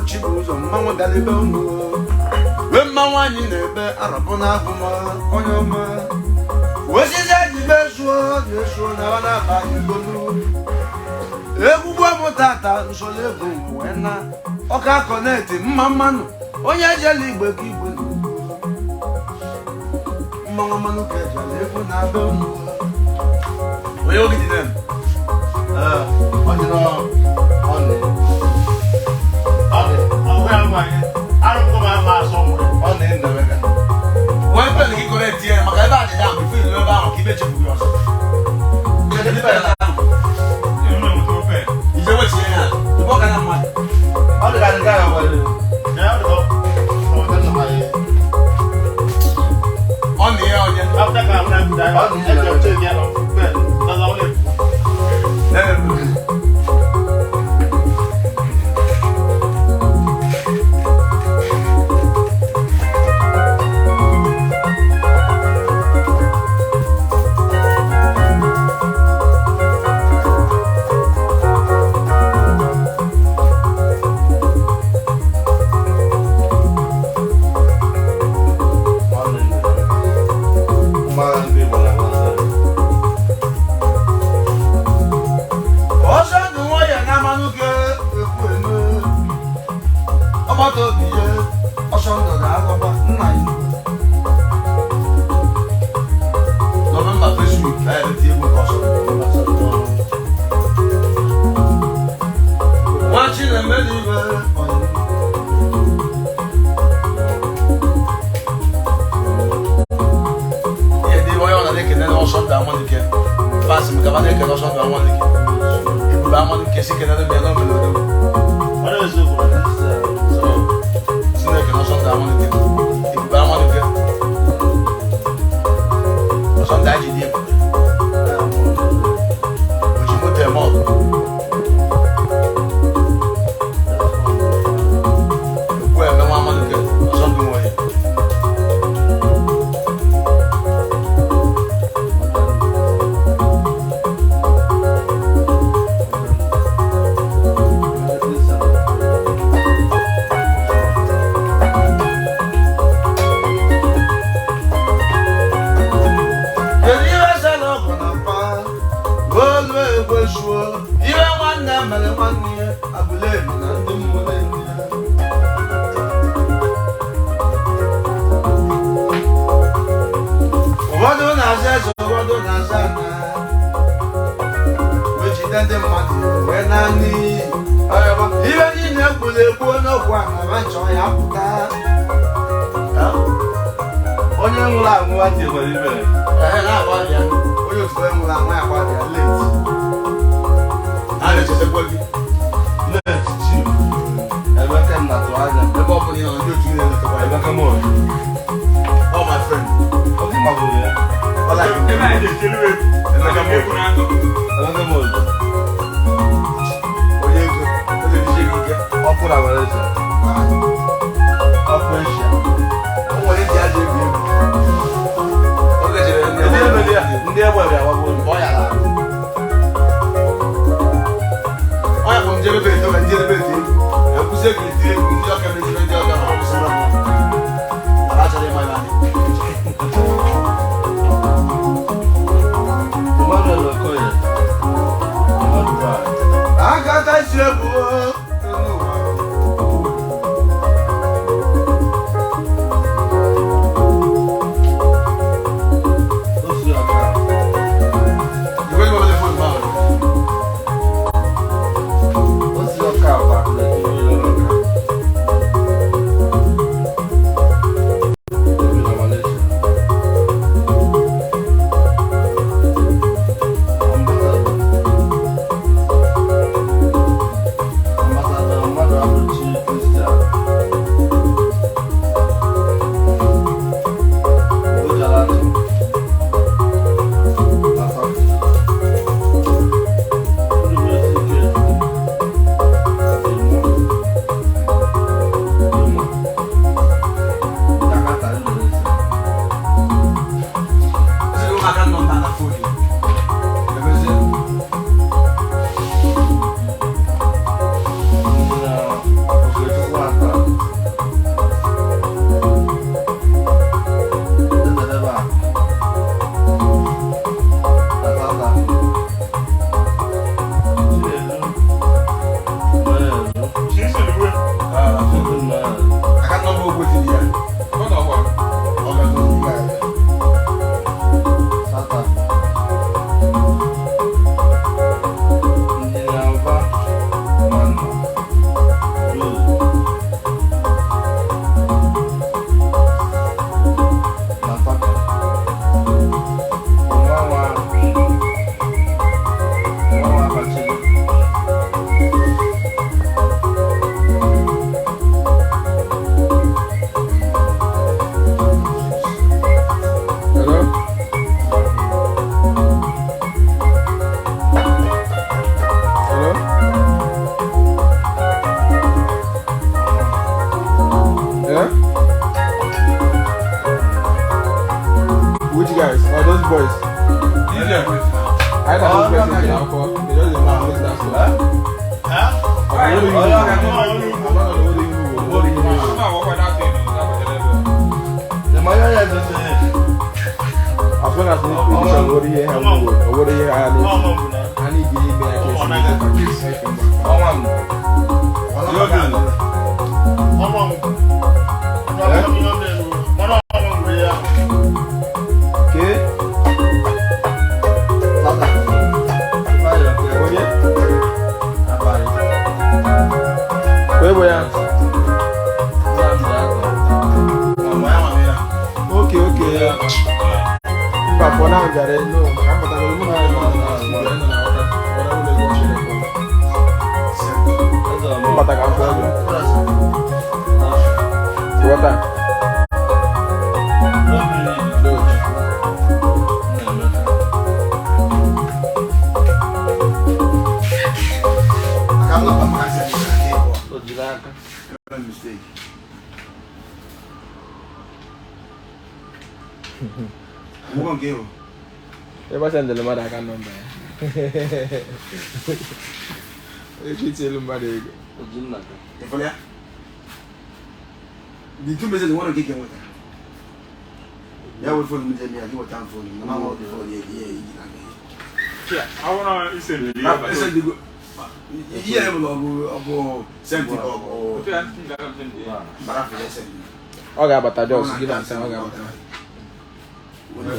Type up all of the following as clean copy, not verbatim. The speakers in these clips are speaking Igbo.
Chibuzor Onyeoma Awka connect Mamanu onye jeli igbe ka igbe Mmanwụ Amanuke jeli efu na be unu onye ogidi nem Send the mother account number. If you tell him about it, the 2 messages want to get him with her. Yeah, we'll phone me. I do a time for him. I'm before the yeah, I want to send the yeah, we'll send it or okay, but I just give him some. Okay,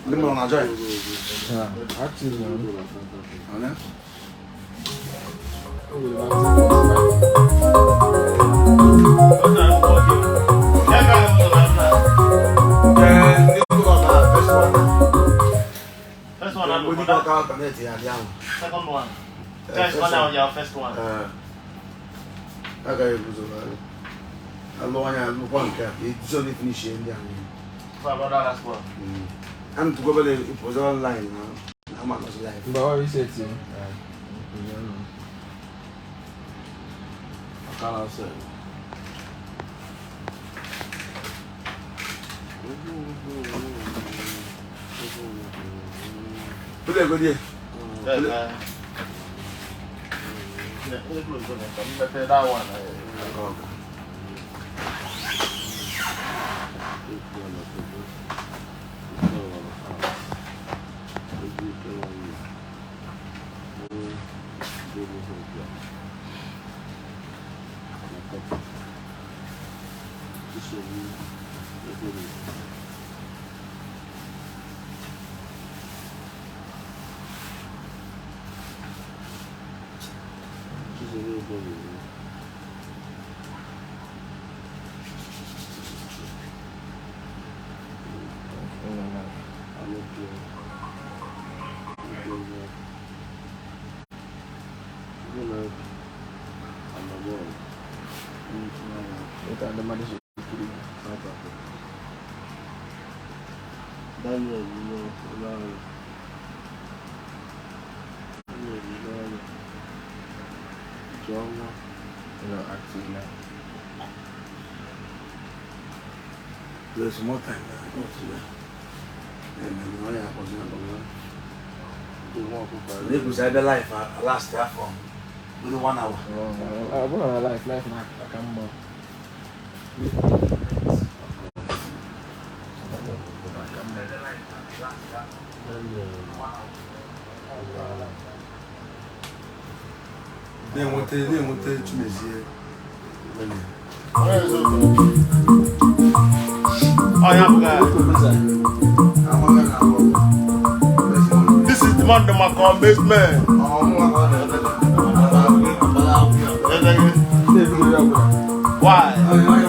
Ndị mụrụ na joy. Active now. First one, second one. Guys, one on your first one. Okay, finish That's one. I'm to go over it was online now. I'm not live. But what we said to you? I can't say. Put it good here. That one. There's more time. They could say the life last year from within 1 hour. I'm going to life now. I can't more. They wanted to miss here. This is the man that my call Mezeman. Why?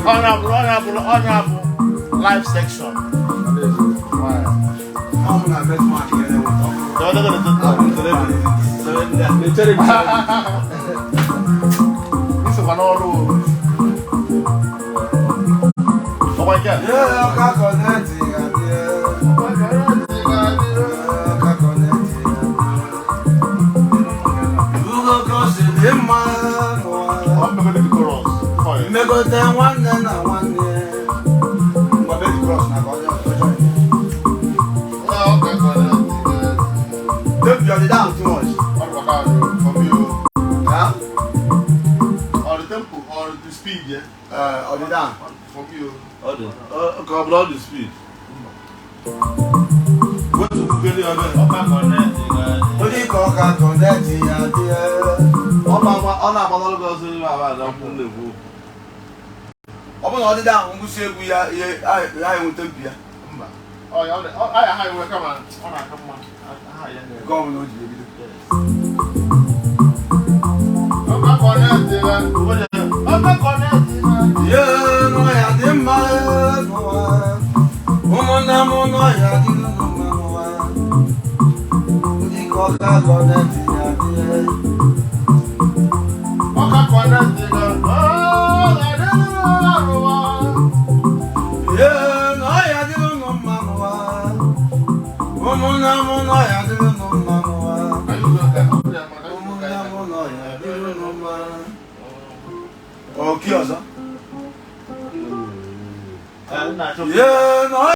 Honorable live section. Why? This is an all Or the down from you. All the speed. What to do? Yeah, no.